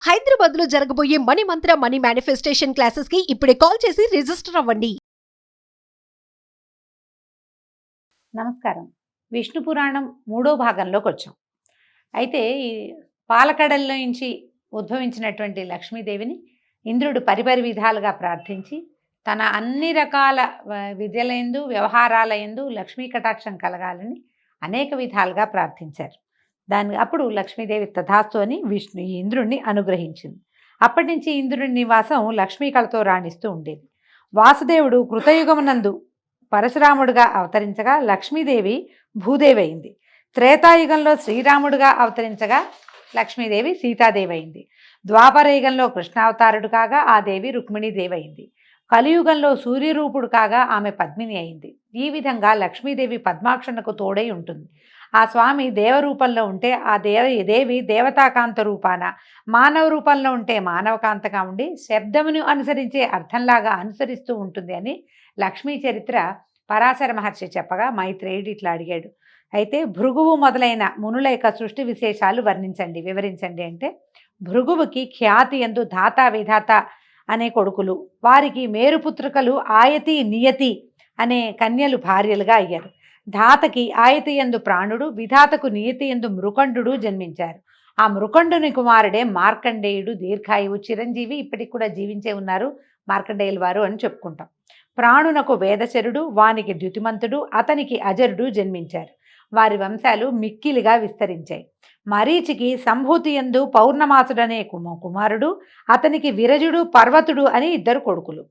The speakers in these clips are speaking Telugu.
హైదరాబాద్ లో జరగబోయే మనీ మంత్ర మనీ మేనిఫెస్టేషన్ క్లాసెస్ కి ఇప్పుడే కాల్ చేసి రిజిస్టర్ అవ్వండి. నమస్కారం. విష్ణు పురాణం 3వ భాగంలోకి వచ్చాం. అయితే ఈ పాలకడల్లో నుంచి ఉద్భవించినటువంటి లక్ష్మీదేవిని ఇంద్రుడు పరిపరి విధాలుగా ప్రార్థించి తన అన్ని రకాల విద్యలందు వ్యవహారాల యందు లక్ష్మీ కటాక్షం కలగాలని అనేక విధాలుగా ప్రార్థించారు. అప్పుడు లక్ష్మీదేవి తథాస్తు అని ఇంద్రుణ్ణి అనుగ్రహించింది. అప్పటి నుంచి ఇంద్రుని నివాసం లక్ష్మీ కళతో రాణిస్తూ ఉండేది. వాసుదేవుడు కృతయుగమునందు పరశురాముడుగా అవతరించగా లక్ష్మీదేవి భూదేవి అయింది. త్రేతాయుగంలో శ్రీరాముడుగా అవతరించగా లక్ష్మీదేవి సీతాదేవి అయింది. ద్వాపరయుగంలో కృష్ణావతారుడు కాగా ఆ దేవి రుక్మిణీదేవి అయింది. కలియుగంలో సూర్యరూపుడు కాగా ఆమె పద్మిని అయింది. ఈ విధంగా లక్ష్మీదేవి పద్మాక్షణకు తోడై ఉంటుంది. ఆ స్వామి దేవరూపంలో ఉంటే ఆ దేవి దేవతాకాంత రూపాన, మానవ రూపంలో ఉంటే మానవకాంతగా ఉండి శబ్దమును అనుసరించే అర్థంలాగా అనుసరిస్తూ ఉంటుంది అని లక్ష్మీ చరిత్ర పరాశర మహర్షి చెప్పగా మైత్రేయుడు ఇట్లా అడిగాడు. అయితే భృగువు మొదలైన మునుల యొక్క సృష్టి విశేషాలు వివరించండి అంటే, భృగువుకి ఖ్యాతి యందు ధాత విధాత అనే కొడుకులు, వారికి మేరుపుత్రికలు ఆయతి నియతి అనే కన్యలు భార్యలుగా అయ్యారు. ధాతకి ఆయతి యందు ప్రాణుడు, విధాతకు నియతి యందు మృకండు జన్మించారు. ఆ మృకండుని కుమారుడే మార్కండేయుడు, దీర్ఘాయువు, చిరంజీవి, ఇప్పటికి కూడా జీవించే ఉన్నారు మార్కండేయుల వారు అని చెప్పుకుంటాం. ప్రాణునకు వేదశరుడు, వానికి ద్యుతిమంతుడు, అతనికి అజరుడు జన్మించారు. వారి వంశాలు మిక్కిలిగా విస్తరించాయి. మరీచికి సంభూతి యందు పౌర్ణమాసుడనే కుమారుడు, అతనికి విరజుడు, పర్వతుడు అని 2 కొడుకులు.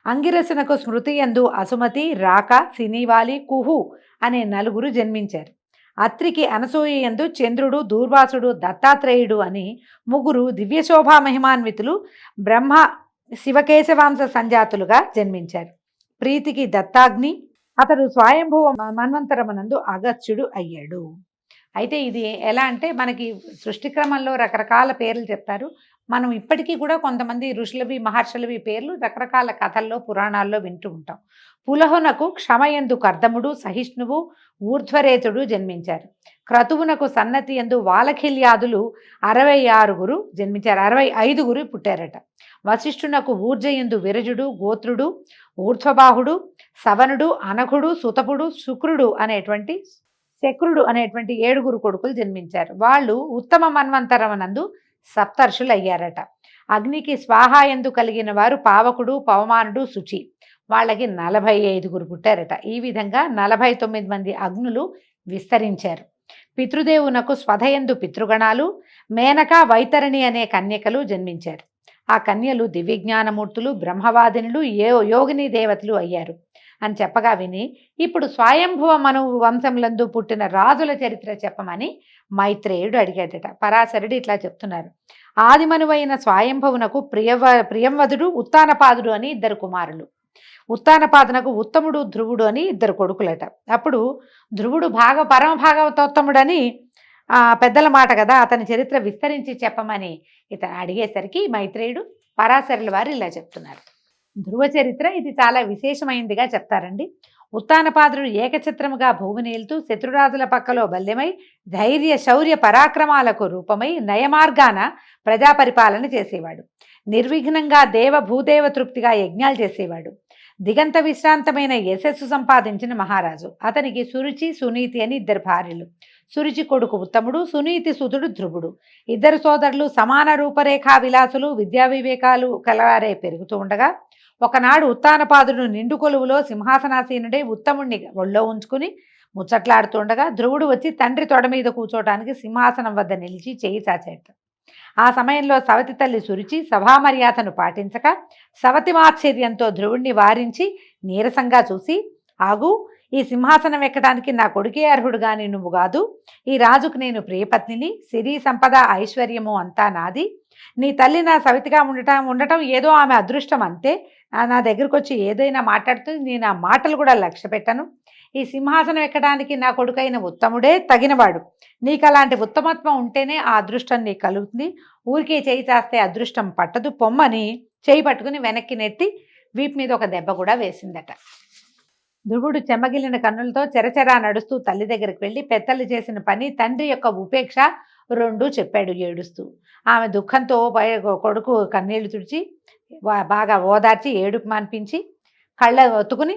అంగిరసునకు స్మృతి యందు అసుమతి, రాక, సినీవాలి, కుహు అనే 4 జన్మించారు. అత్రికి అనసూయ యందు చంద్రుడు, దూర్వాసుడు, దత్తాత్రేయుడు అని 3 దివ్యశోభా మహిమాన్వితులు బ్రహ్మ శివకేశవాంశ సంజాతులుగా జన్మించారు. ప్రీతికి దత్తాగ్ని, అతడు స్వయంభువ మన్వంతరమునందు అగత్యుడు అయ్యాడు. అయితే ఇది ఎలా అంటే, మనకి సృష్టి క్రమంలో రకరకాల పేర్లు చెప్తారు. మనం ఇప్పటికీ కూడా కొంతమంది ఋషులవి మహర్షులవి పేర్లు రకరకాల కథల్లో పురాణాల్లో వింటూ ఉంటాం. పులహునకు క్షమయందు కర్దముడు, సహిష్ణువు, ఊర్ధ్వరేతుడు జన్మించారు. క్రతువునకు సన్నతి యందు వాలఖిల్యాదులు 66 జన్మించారు. 65 పుట్టారట. వశిష్ఠునకు ఊర్జయందు విరజుడు, గోత్రుడు, ఊర్ధ్వబాహుడు, సవనుడు, అనఘుడు, సుతపుడు, శుక్రుడు అనేటువంటి 7 కొడుకులు జన్మించారు. వాళ్ళు ఉత్తమ మన్వంతరమునందు సప్తర్షులు అయ్యారట. అగ్నికి స్వాహాయందు కలిగిన వారు పావకుడు, పవమానుడు, శుచి. వాళ్ళకి 45 పుట్టారట. ఈ విధంగా 49 మంది అగ్నులు విస్తరించారు. పితృదేవునకు స్వధయందు పితృగణాలు, మేనక, వైతరణి అనే కన్యకలు జన్మించారు. ఆ కన్యలు దివ్యజ్ఞానమూర్తులు, బ్రహ్మవాదినులు, యోగిని దేవతలు అయ్యారు అని చెప్పగా విని, ఇప్పుడు స్వయంభువ మను వంశములందు పుట్టిన రాజుల చరిత్ర చెప్పమని మైత్రేయుడు అడిగాడట. పరాశరుడు ఇట్లా చెప్తున్నారు. ఆదిమనువైన స్వయంభవునకు ప్రియంవదుడు, ఉత్తానపాదుడు అని 2 కుమారులు. ఉత్తానపాదునకు ఉత్తముడు, ధ్రువుడు అని 2 కొడుకులట. అప్పుడు ధ్రువుడు పరమ భాగవతోత్తముడని పెద్దల మాట కదా, అతని చరిత్ర విస్తరించి చెప్పమని ఇతను అడిగేసరికి మైత్రేయుడు పరాశరుల వారు ఇలా చెప్తున్నారు. ధ్రువ చరిత్ర ఇది చాలా విశేషమైందిగా చెప్తారండి. ఉత్తానపాదుడు ఏకఛత్రముగా భూమిని ఏలుతూ శత్రురాజుల పక్కలో బల్యమై ధైర్య శౌర్య పరాక్రమాలకు రూపమై నయమార్గాన ప్రజాపరిపాలన చేసేవాడు. నిర్విఘ్నంగా భూదేవ తృప్తిగా యజ్ఞాలు చేసేవాడు. దిగంత విశ్రాంతమైన యశస్సు సంపాదించిన మహారాజు. అతనికి సురుచి, సునీతి అని 2 భార్యలు. సురుచి కొడుకు ఉత్తముడు, సునీతి సుతుడు ధ్రువుడు. 2 సోదరులు సమాన రూపరేఖా విలాసులు, విద్యా వివేకాలు కలవారే పెరుగుతూ ఉండగా, ఒకనాడు ఉత్తానపాదుడు నిండు కొలువులో సింహాసనాసీనుడై ఉత్తముణ్ణి ఒళ్ళో ఉంచుకుని ముచ్చట్లాడుతుండగా ధ్రువుడు వచ్చి తండ్రి తొడ మీద కూర్చోటానికి సింహాసనం వద్ద నిలిచి చేయి చాచేట. ఆ సమయంలో సవతి తల్లి సురుచి సభామర్యాదను పాటించక సవతి మాత్సర్యంతో ధ్రువుణ్ణి వారించి నీరసంగా చూసి, ఆగు, ఈ సింహాసనం ఎక్కడానికి నా కొడుకే అర్హుడు గాని నువ్వు కాదు. ఈ రాజుకు నేను ప్రియపత్నిని, సిరి సంపద ఐశ్వర్యము అంతా నాది. నీ తల్లి నా సవితిగా ఉండటం ఏదో ఆమె అదృష్టం అంతే. నా దగ్గరకు వచ్చి ఏదైనా మాట్లాడుతుంది, నేను ఆ మాటలు కూడా లక్ష్య పెట్టను. ఈ సింహాసనం ఎక్కడానికి నా కొడుకైన ఉత్తముడే తగినవాడు. నీకు అలాంటి ఉత్తమత్వం ఉంటేనే ఆ అదృష్టం నీకు కలుగుతుంది. ఊరికే చేయి చాస్తే అదృష్టం పట్టదు, పొమ్మని చేయి పట్టుకుని వెనక్కి నెట్టి వీపు మీద ఒక దెబ్బ కూడా వేసిందట. ధ్రువుడు చెమ్మగిలిన కన్నులతో చెరచెరా నడుస్తూ తల్లి దగ్గరికి వెళ్ళి పెద్దలు చేసిన పని, తండ్రి యొక్క ఉపేక్ష, రెండూ చెప్పాడు ఏడుస్తూ. ఆమె దుఃఖంతో కొడుకు కన్నీళ్లు తుడిచి బాగా ఓదార్చి ఏడుపు మాన్పించి కళ్ళ ఒత్తుకుని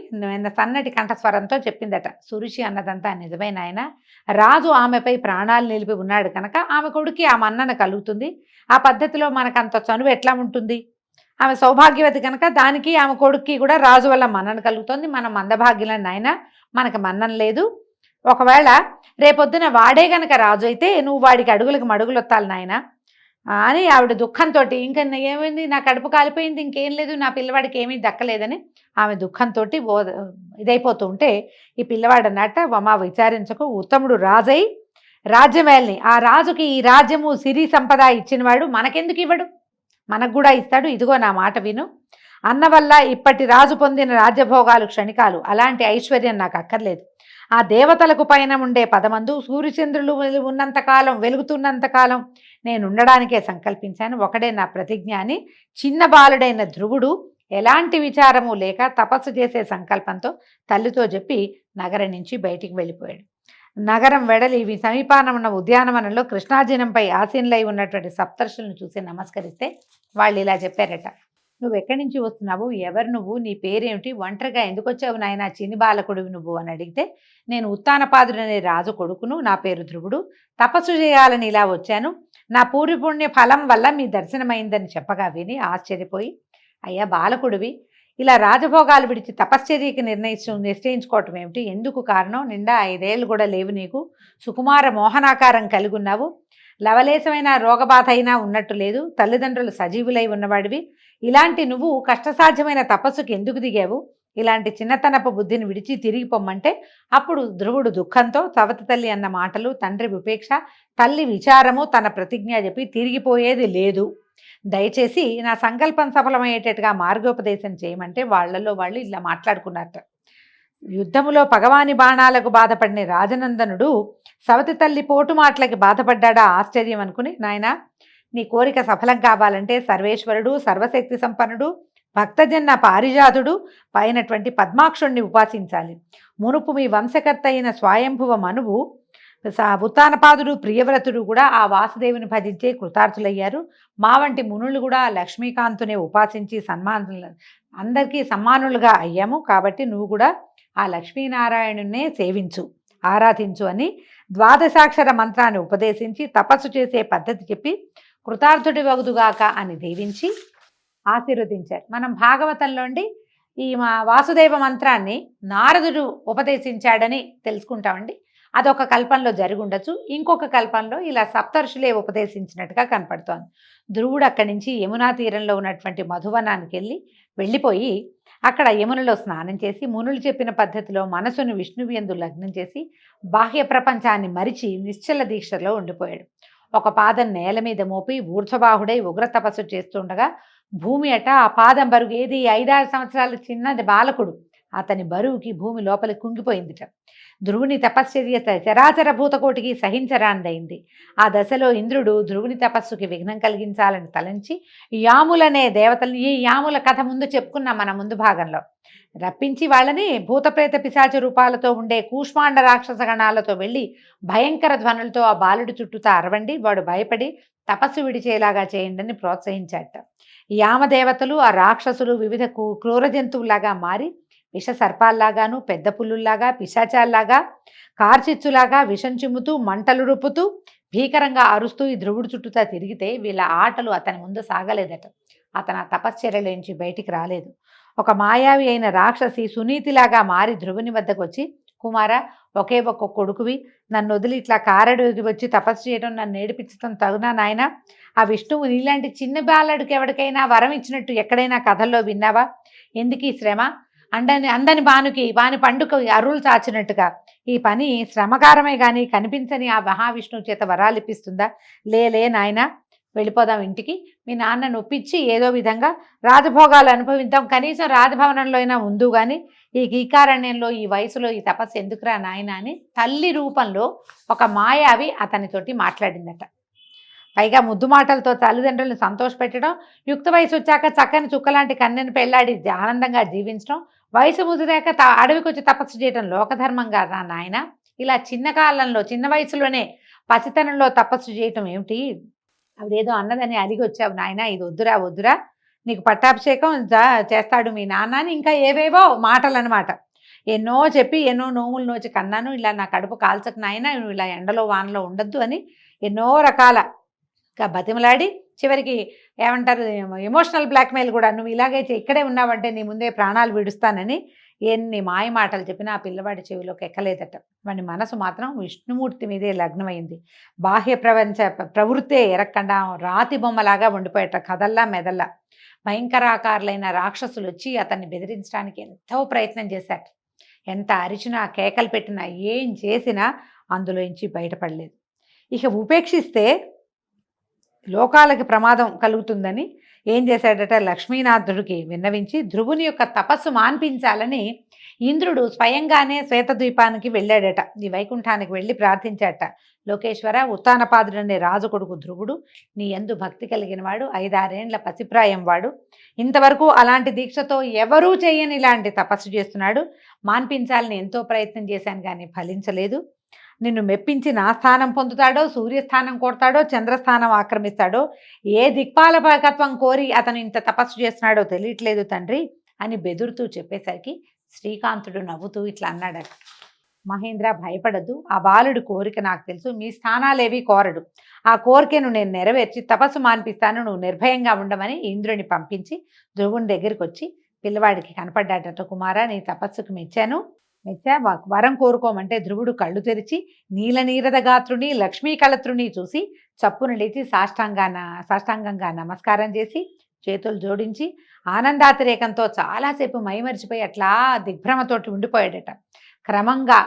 సన్నటి కంఠస్వరంతో చెప్పిందట, సురుచి అన్నదంతా నిజమే నాయన. రాజు ఆమెపై ప్రాణాలు నిలిపి ఉన్నాడు కనుక ఆమె కొడుక్కి ఆ మన్నన కలుగుతుంది. ఆ పద్ధతిలో మనకంత చనువు ఎట్లా ఉంటుంది? ఆమె సౌభాగ్యవతి కనుక దానికి ఆమె కొడుక్కి కూడా రాజు వల్ల మన్నన కలుగుతుంది. మనం మందభాగ్యులం నాయన, మనకు మన్నన లేదు. ఒకవేళ రేపొద్దున వాడే గనక రాజు అయితే నువ్వు వాడికి అడుగులకు మడుగులొత్తాలి నాయన అని ఆవిడ దుఃఖంతో, ఇంకా ఏమైంది, నా కడుపు కాలిపోయింది, ఇంకేం లేదు, నా పిల్లవాడికి ఏమీ దక్కలేదని ఆమె దుఃఖంతో ఇదైపోతూ ఉంటే ఈ పిల్లవాడు అన్నట్ట, మా విచారించకు, ఉత్తముడు రాజై రాజ్యమేల్ని, ఆ రాజుకి ఈ రాజ్యము సిరి సంపద ఇచ్చినవాడు మనకెందుకు ఇవ్వడు, మనకు కూడా ఇస్తాడు. ఇదిగో నా మాట విను, అన్న వల్ల ఇప్పటి రాజు పొందిన రాజ్యభోగాలు క్షణికాలు, అలాంటి ఐశ్వర్యం నాకు అక్కర్లేదు. ఆ దేవతలకు పైన ఉండే పదమందు సూర్యచంద్రులు ఉన్నంతకాలం, వెలుగుతున్నంతకాలం నేను ఉండడానికే సంకల్పించాను, ఒకడే నా ప్రతిజ్ఞ అని చిన్న బాలుడైన ధ్రువుడు ఎలాంటి విచారము లేక తపస్సు చేసే సంకల్పంతో తల్లితో చెప్పి నగరం నుంచి బయటికి వెళ్ళిపోయాడు. నగరం వెడలి సమీపాన ఉన్న ఉద్యానవనంలో కృష్ణాజినంపై ఆసీనులై ఉన్నటువంటి సప్తర్షులను చూసి నమస్కరిస్తే వాళ్ళు ఇలా చెప్పారట, నువ్వు ఎక్కడి నుంచి వస్తున్నావు, ఎవరు నువ్వు, నీ పేరేమిటి, ఒంటరిగా ఎందుకు వచ్చావు నాయన, చిన్ని బాలకుడివి నువ్వు అని అడిగితే, నేను ఉత్తానపాదుడనే రాజు కొడుకును, నా పేరు ధ్రువుడు, తపస్సు చేయాలని ఇలా వచ్చాను, నా పూర్వపుణ్య ఫలం వల్ల మీ దర్శనమైందని చెప్పగా విని ఆశ్చర్యపోయి, అయ్యా బాలకుడివి, ఇలా రాజభోగాలు విడిచి తపశ్చర్యకి నిశ్చయించుకోవటం ఏమిటి, ఎందుకు కారణం, నిండా 5 ఏళ్ళు కూడా లేవు నీకు, సుకుమార మోహనాకారం కలిగి ఉన్నావు, లవలేశమైన రోగబాధ అయినా ఉన్నట్టు లేదు, తల్లిదండ్రులు సజీవులై ఉన్నవాడివి, ఇలాంటి నువ్వు కష్టసాధ్యమైన తపస్సుకి ఎందుకు దిగావు, ఇలాంటి చిన్నతనపు బుద్ధిని విడిచి తిరిగి పొమ్మంటే అప్పుడు ధ్రువుడు దుఃఖంతో సవతి తల్లి అన్న మాటలు, తండ్రి ఉపేక్ష, తల్లి విచారము, తన ప్రతిజ్ఞ చెప్పి తిరిగిపోయేది లేదు, దయచేసి నా సంకల్పం సఫలమయ్యేటట్టుగా మార్గోపదేశం చేయమంటే వాళ్ళలో వాళ్ళు ఇలా మాట్లాడుకున్నారట. యుద్ధములో పగవాని బాణాలకు బాధపడిన రాజనందనుడు సవతి తల్లి పోటు మాటలకి బాధపడ్డా ఆశ్చర్యం అనుకుని, నాయన నీ కోరిక సఫలం కావాలంటే సర్వేశ్వరుడు, సర్వశక్తి సంపన్నుడు, భక్తజన్న పారిజాతుడు పైనటువంటి పద్మాక్షుణ్ణి ఉపాసించాలి. మునుపు మీ వంశకర్త అయిన స్వయంభువ మనువు, ఉత్తానపాదుడు, ప్రియవ్రతుడు కూడా ఆ వాసుదేవుని భజించే కృతార్థులయ్యారు. మా వంటి మునులు కూడా లక్ష్మీకాంతునే ఉపాసించి అందరికీ సమ్మానులుగా అయ్యాము. కాబట్టి నువ్వు కూడా ఆ లక్ష్మీనారాయణునే సేవించు, ఆరాధించు అని ద్వాదశాక్షర మంత్రాన్ని ఉపదేశించి తపస్సు చేసే పద్ధతి చెప్పి కృతార్థుడి వగుదుగాక అని దీవించి ఆశీర్వదించారు. మనం భాగవతంలోండి ఈ వాసుదేవ మంత్రాన్ని నారదుడు ఉపదేశించాడని తెలుసుకుంటామండి. అదొక కల్పంలో జరిగి ఉండొచ్చు, ఇంకొక కల్పంలో ఇలా సప్తర్షులే ఉపదేశించినట్టుగా కనపడుతోంది. ధ్రువుడు అక్కడి నుంచి యమునా తీరంలో ఉన్నటువంటి మధువనానికి వెళ్ళిపోయి అక్కడ యమునలో స్నానం చేసి మునులు చెప్పిన పద్ధతిలో మనసును విష్ణువు యందు లగ్నం చేసి బాహ్య ప్రపంచాన్ని మరిచి నిశ్చల దీక్షలో ఉండిపోయాడు. ఒక పాదం నేల మీద మోపి ఊర్ధ్వబాహుడై ఉగ్ర తపస్సు చేస్తుండగా భూమి అట ఆ పాదం బరువు, ఏది 5-6 సంవత్సరాల చిన్నది బాలకుడు, అతని బరువుకి భూమి లోపలి కుంగిపోయిందిట. ధ్రువుని తపశ్చర్య చరాచర భూతకోటికి సహించరాందైంది. ఆ దశలో ఇంద్రుడు ధ్రువుని తపస్సుకి విఘ్నం కలిగించాలని తలంచి యాములనే దేవతల్ని, ఈ యాముల కథ ముందు చెప్పుకున్నాం మన ముందు భాగంలో, రప్పించి వాళ్ళని భూతప్రేత పిశాచ రూపాలతో ఉండే కూష్మాండ రాక్షస గణాలతో వెళ్ళి భయంకర ధ్వనులతో ఆ బాలుడి చుట్టూతా అరవండి, వాడు భయపడి తపస్సు విడిచేలాగా చేయండి అని ప్రోత్సహించాట. యామదేవతలు ఆ రాక్షసులు వివిధ క్రూర జంతువులాగా మారి విష సర్పాల్లాగాను, పెద్ద పుల్లుల్లాగా, పిశాచాల్లాగా, కార్చిచ్చులాగా విషం చిమ్ముతూ మంటలు రుపుతూ భీకరంగా అరుస్తూ ఈ ధ్రువుడు చుట్టూతా తిరిగితే వీళ్ళ ఆటలు అతని ముందు సాగలేదట. అతను ఆ తపశ్చర్యల నుంచి బయటికి రాలేదు. ఒక మాయావి అయిన రాక్షసి సునీతిలాగా మారి ధ్రువుని వద్దకు వచ్చి, కుమార, ఒకే ఒక్క కొడుకువి, నన్ను వదిలి ఇట్లా కారడు వచ్చి తపస్సు చేయడం, నన్ను నేర్పించడం తగునా నాయన? ఆ విష్ణువు నీలాంటి చిన్న బాలడికి ఎవరికైనా వరం ఇచ్చినట్టు ఎక్కడైనా కథల్లో విన్నావా? ఎందుకు ఈ శ్రమ? అందని వాని పండుగ అరువులు చాచినట్టుగా ఈ పని శ్రమకారమే కానీ కనిపించని ఆ మహావిష్ణువు చేత వరాలు ఇప్పిస్తుందా? లే నాయన, వెళ్ళిపోదాం ఇంటికి, మీ నాన్నను ఒప్పించి ఏదో విధంగా రాజభోగాలు అనుభవిద్దాం, కనీసం రాజభవనంలో అయినా ఉందు, కానీ ఈ గీకారణ్యంలో ఈ వయసులో ఈ తపస్సు ఎందుకురా నాయన అని తల్లి రూపంలో ఒక మాయావి అతనితోటి మాట్లాడిందట. పైగా ముద్దు మాటలతో తల్లిదండ్రులను సంతోషపెట్టడం, యుక్త వయసు వచ్చాక చక్కని చుక్కలాంటి కన్నెను పెళ్లాడి ఆనందంగా జీవించడం, వయసు ముదిరాక అడవికి వచ్చి తపస్సు చేయడం లోకధర్మంగా రా నాయన. ఇలా చిన్న కాలంలో చిన్న వయసులోనే పసితనంలో తపస్సు చేయటం ఏమిటి, ఆవిడేదో అన్నదని అలిగి వచ్చావు నాయన, ఇది వద్దురా వద్దురా, నీకు పట్టాభిషేకం చేస్తాడు మీ నాన్న అని ఇంకా ఏవేవో మాటలు అనమాట. ఎన్నో చెప్పి ఎన్నో నోములు నోచి కన్నాను, ఇలా నా కడుపు కాల్చకు నాయన, నువ్వు ఇలా ఎండలో వానలో ఉండొద్దు అని ఎన్నో రకాల బతిమలాడి చివరికి ఏమంటారు ఎమోషనల్ బ్లాక్మెయిల్ కూడా, నువ్వు ఇలాగే ఇక్కడే ఉన్నావంటే నీ ముందే ప్రాణాలు విడుస్తానని ఎన్ని మాయ మాటలు చెప్పినా ఆ పిల్లవాడి చెవిలోకి ఎక్కలేదట. వాడి మనసు మాత్రం విష్ణుమూర్తి మీదే లగ్నమైంది. బాహ్య ప్రపంచ ప్రవృత్తే ఎరక్కండా రాతి బొమ్మలాగా ఉండిపోయేట, కదల్లా మెదల్లా. భయంకరాకారులైన రాక్షసులు వచ్చి అతన్ని బెదిరించడానికి ఎంతో ప్రయత్నం చేశారు. ఎంత అరిచినా కేకలు పెట్టినా ఏం చేసినా అందులోంచి బయటపడలేదు. ఇక ఉపేక్షిస్తే లోకాలకి ప్రమాదం కలుగుతుందని ఏం చేశాడట, లక్ష్మీనాథుడికి విన్నవించి ధ్రువుని యొక్క తపస్సు మాన్పించాలని ఇంద్రుడు స్వయంగానే శ్వేతద్వీపానికి వెళ్ళాడట. ఈ వైకుంఠానికి వెళ్ళి ప్రార్థించాడట, లోకేశ్వర, ఉత్తానపాదుడనే రాజు కొడుకు ధ్రువుడు నీ యందు భక్తి కలిగిన వాడు, 5-6 ఏండ్ల పసిప్రాయం వాడు, ఇంతవరకు అలాంటి దీక్షతో ఎవరూ చేయని ఇలాంటి తపస్సు చేస్తున్నాడు. మాన్పించాలని ఎంతో ప్రయత్నం చేశాను కానీ ఫలించలేదు. నిన్ను మెప్పించి నా స్థానం పొందుతాడో, సూర్యస్థానం కొడతాడో, చంద్రస్థానం ఆక్రమిస్తాడో, ఏ దిక్పాలకత్వం కోరి అతను ఇంత తపస్సు చేస్తున్నాడో తెలియట్లేదు తండ్రి అని బెదురుతూ చెప్పేసరికి శ్రీకాంతుడు నవ్వుతూ ఇట్లా అన్నాడట, మహేంద్ర భయపడద్దు, ఆ బాలుడి కోరిక నాకు తెలుసు, మీ స్థానాలేవి కోరడు, ఆ కోరికను నేను నెరవేర్చి తపస్సు మాన్పిస్తాను, నువ్వు నిర్భయంగా ఉండమని ఇంద్రుని పంపించి ధ్రువుని దగ్గరికి వచ్చి పిల్లవాడికి కనపడ్డాడట. కుమారా, నీ తపస్సుకు మెచ్చా, వరం కోరుకోమంటే ధ్రువుడు కళ్ళు తెరిచి నీలనీరద గాత్రుని లక్ష్మీ కళత్రుని చూసి చప్పును లేచి సాష్టాంగంగా నమస్కారం చేసి చేతులు జోడించి ఆనందాతిరేకంతో చాలాసేపు మైమరిచిపోయి అట్లా దిగ్భ్రమతోటి ఉండిపోయాడట. క్రమంగా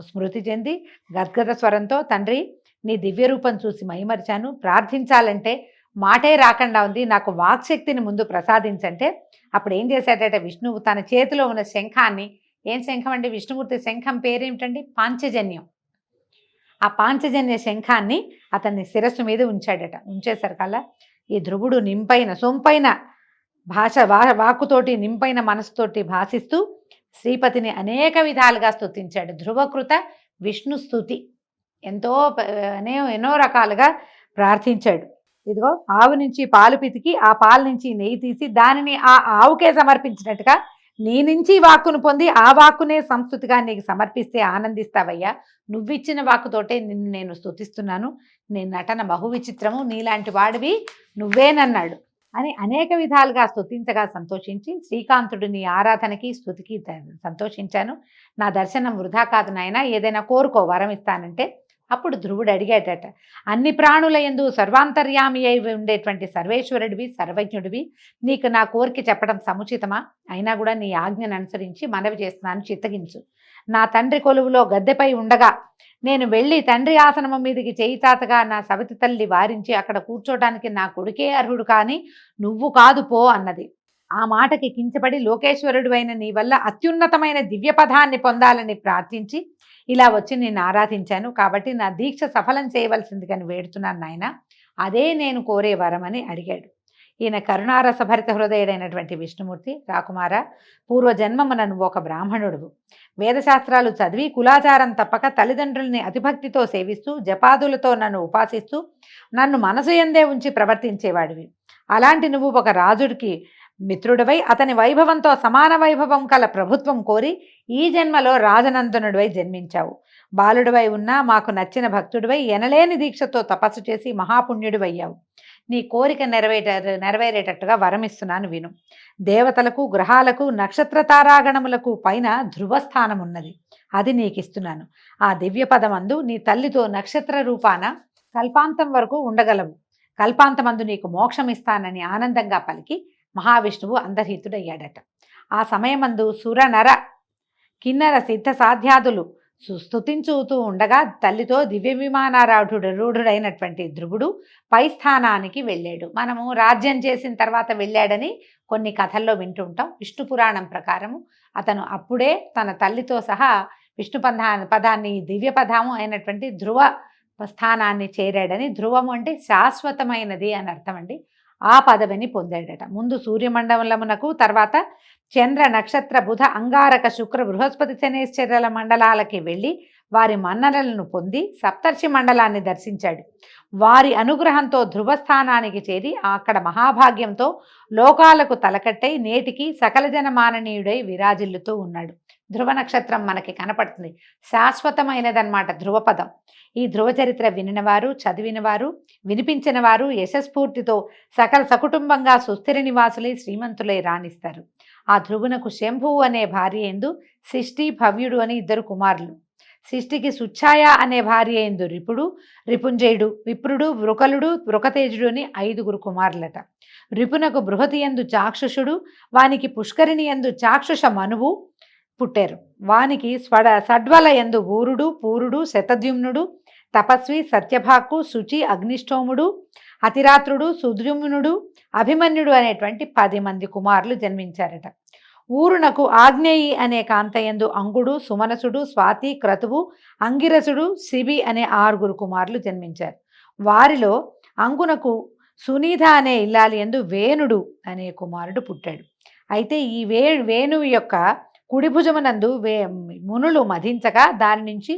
స్మృతి చెంది గద్గద స్వరంతో, తండ్రి నీ దివ్య రూపం చూసి మైమరిచాను, ప్రార్థించాలంటే మాటే రాకుండా ఉంది, నాకు వాక్శక్తిని ముందు ప్రసాదించంటే అప్పుడు ఏం చేశాడట, విష్ణువు తన చేతిలో ఉన్న శంఖాన్ని, ఏం శంఖం అండి, విష్ణుమూర్తి శంఖం పేరేమిటండి, పాంచజన్యం, ఆ పాంచజన్య శంఖాన్ని అతన్ని శిరస్సు మీద ఉంచాడట. ఉంచేసరికల్లా ఈ ధ్రువుడు సొంపైన వాక్కుతోటి నింపైన మనసుతోటి భాషిస్తూ శ్రీపతిని అనేక విధాలుగా స్తుతించాడు. ధ్రువకృత విష్ణు స్తుతి ఎన్నో రకాలుగా ప్రార్థించాడు. ఇదిగో ఆవు నుంచి పాలు పితికి ఆ పాలు నుంచి నెయ్యి తీసి దానిని ఆ ఆవుకే సమర్పించినట్టుగా నీ నుంచి వాక్కును పొంది ఆ వాక్కునే సంస్కృతిగా నీకు సమర్పిస్తే ఆనందిస్తావయ్యా, నువ్విచ్చిన వాక్కుతోటే నిన్ను నేను స్తుతిస్తున్నాను, నీ నటన బహు విచిత్రము, నీలాంటి వాడివి నువ్వేనన్నాడు అని అనేక విధాలుగా స్తుతించగా సంతోషించి, శ్రీకాంతుడు నీ ఆరాధనకి స్తుతికి సంతోషించాను, నా దర్శనం వృధా కాదు నాయన, ఏదైనా కోరుకో వరం ఇస్తానంటే అప్పుడు ధ్రువుడు అడిగాడట, అన్ని ప్రాణుల యందు సర్వాంతర్యామి అయి ఉండేటువంటి సర్వేశ్వరుడివి, సర్వజ్ఞుడివి, నీకు నా కోరిక చెప్పడం సముచితమా, అయినా కూడా నీ ఆజ్ఞను అనుసరించి మనవి చేస్తున్నాను, చిత్తగించు. నా తండ్రి కొలువులో గద్దెపై ఉండగా నేను వెళ్ళి తండ్రి ఆసనము మీదకి చేయి చాచగా నా సవతి తల్లి వారించి అక్కడ కూర్చోటానికి నా కొడుకే అర్హుడు కానీ నువ్వు కాదు పో అన్నది. ఆ మాటకి కించపడి లోకేశ్వరుడు అయిన నీ వల్ల అత్యున్నతమైన దివ్య పదాన్ని పొందాలని ప్రార్థించి ఇలా వచ్చి నేను ఆరాధించాను, కాబట్టి నా దీక్ష సఫలం చేయవలసిందిగా వేడుతున్నాను నాయన, అదే నేను కోరే వరమని అడిగాడు. ఈయన కరుణారసభరిత హృదయుడైనటువంటి విష్ణుమూర్తి, రాకుమార, పూర్వజన్మమున నువ్వు ఒక బ్రాహ్మణుడువు, వేదశాస్త్రాలు చదివి కులాచారం తప్పక తల్లిదండ్రుల్ని అతిభక్తితో సేవిస్తూ జపాదులతో నన్ను ఉపాసిస్తూ నన్ను మనసు యందే ఉంచి ప్రవర్తించేవాడివి. అలాంటి నువ్వు ఒక రాజుడికి మిత్రుడివై అతని వైభవంతో సమాన వైభవం కల ప్రభుత్వం కోరి ఈ జన్మలో రాజనందనుడివై జన్మించావు. బాలుడివై ఉన్నా మాకు నచ్చిన భక్తుడివై ఎనలేని దీక్షతో తపస్సు చేసి మహాపుణ్యుడివయ్యావు. నీ కోరిక నెరవేరేటట్టుగా వరమిస్తున్నాను విను. దేవతలకు, గ్రహాలకు, నక్షత్ర తారాగణములకు పైన ధ్రువస్థానం ఉన్నది, అది నీకిస్తున్నాను. ఆ దివ్య పదమందు నీ తల్లితో నక్షత్ర రూపాన కల్పాంతం వరకు ఉండగలవు. కల్పాంతమందు నీకు మోక్షం ఇస్తానని ఆనందంగా పలికి మహావిష్ణువు అంతర్హితుడయ్యాడట. ఆ సమయమందు సుర నర కిన్నర సిద్ధ సాధ్యాదులు స్తుతించుతూ ఉండగా తల్లితో దివ్య విమానారూఢుడైనటువంటి ధ్రువుడు పై స్థానానికి వెళ్ళాడు. మనము రాజ్యం చేసిన తర్వాత వెళ్ళాడని కొన్ని కథల్లో వింటుంటాం. విష్ణు పురాణం ప్రకారము అతను అప్పుడే తన తల్లితో సహా విష్ణు పదాన్ని దివ్య పదము అయినటువంటి ధ్రువ స్థానాన్ని చేరాడని, ధ్రువము అంటే శాశ్వతమైనది అని అర్థం అండి, ఆ పదవిని పొందాడట. ముందు సూర్యమండలమునకు, తర్వాత చంద్ర, నక్షత్ర, బుధ, అంగారక, శుక్ర, బృహస్పతి, శనేశ్వరుల మండలాలకి వెళ్ళి వారి మన్ననలను పొంది సప్తర్షి మండలాన్ని దర్శించాడు. వారి అనుగ్రహంతో ధ్రువస్థానానికి చేరి అక్కడ మహాభాగ్యంతో లోకాలకు తలకట్టై నేటికి సకల జనమాననీయుడై విరాజిల్లుతూ ఉన్నాడు. ధ్రువ నక్షత్రం మనకి కనపడుతుంది, శాశ్వతమైనదన్నమాట ధ్రువపదం. ఈ ధ్రువ చరిత్ర వినినవారు, చదివినవారు, వినిపించిన వారు యశస్ఫూర్తితో సకల సకుటుంబంగా సుస్థిర నివాసులై శ్రీమంతులై రాణిస్తారు. ఆ ధ్రువునకు శంభువు అనే భార్య ఎందు శిష్టి, భవ్యుడు అని 2 కుమారులు. శిష్టికి సుచ్ఛాయ అనే భార్య ఎందు రిపుడు, రిపుంజయుడు, విప్రుడు, వృకలుడు, వృకతేజుడు అని 5 కుమారులట. రిపునకు బృహతి ఎందు చాక్షుషుడు, వానికి పుష్కరిణి ఎందు చాక్షుష మనువు పుట్టారు. వానికి సడ్వల ఎందు ఊరుడు, పూరుడు, శతద్యుమ్నుడు, తపస్వి, సత్యభాకు, శుచి, అగ్నిష్టోముడు, అతిరాత్రుడు, సుద్యుమ్నుడు, అభిమన్యుడు అనేటువంటి 10 మంది కుమారులు జన్మించారట. ఊరునకు ఆగ్నేయి అనే కాంతయందు అంగుడు, సుమనసుడు, స్వాతి, క్రతువు, అంగిరసుడు, శిబి అనే 6 కుమారులు జన్మించారు. వారిలో అంగునకు సునీధ అనే ఇల్లాలి యందు వేణుడు అనే కుమారుడు పుట్టాడు. అయితే ఈ వేణువు యొక్క కుడి భుజమునందు మునులు మధించగా దాని నుంచి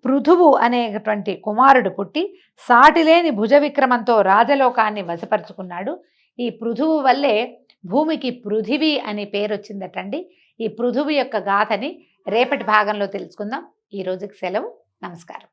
పృథువు అనేటువంటి కుమారుడు పుట్టి సాటిలేని భుజ విక్రమంతో రాజలోకాన్ని వశపరుచుకున్నాడు. ఈ పృథువు వల్లే భూమికి పృథివీ అని పేరు వచ్చిందటండి. ఈ పృథువు యొక్క గాథని రేపటి భాగంలో తెలుసుకుందాం. ఈ రోజుకి సెలవు. నమస్కారం.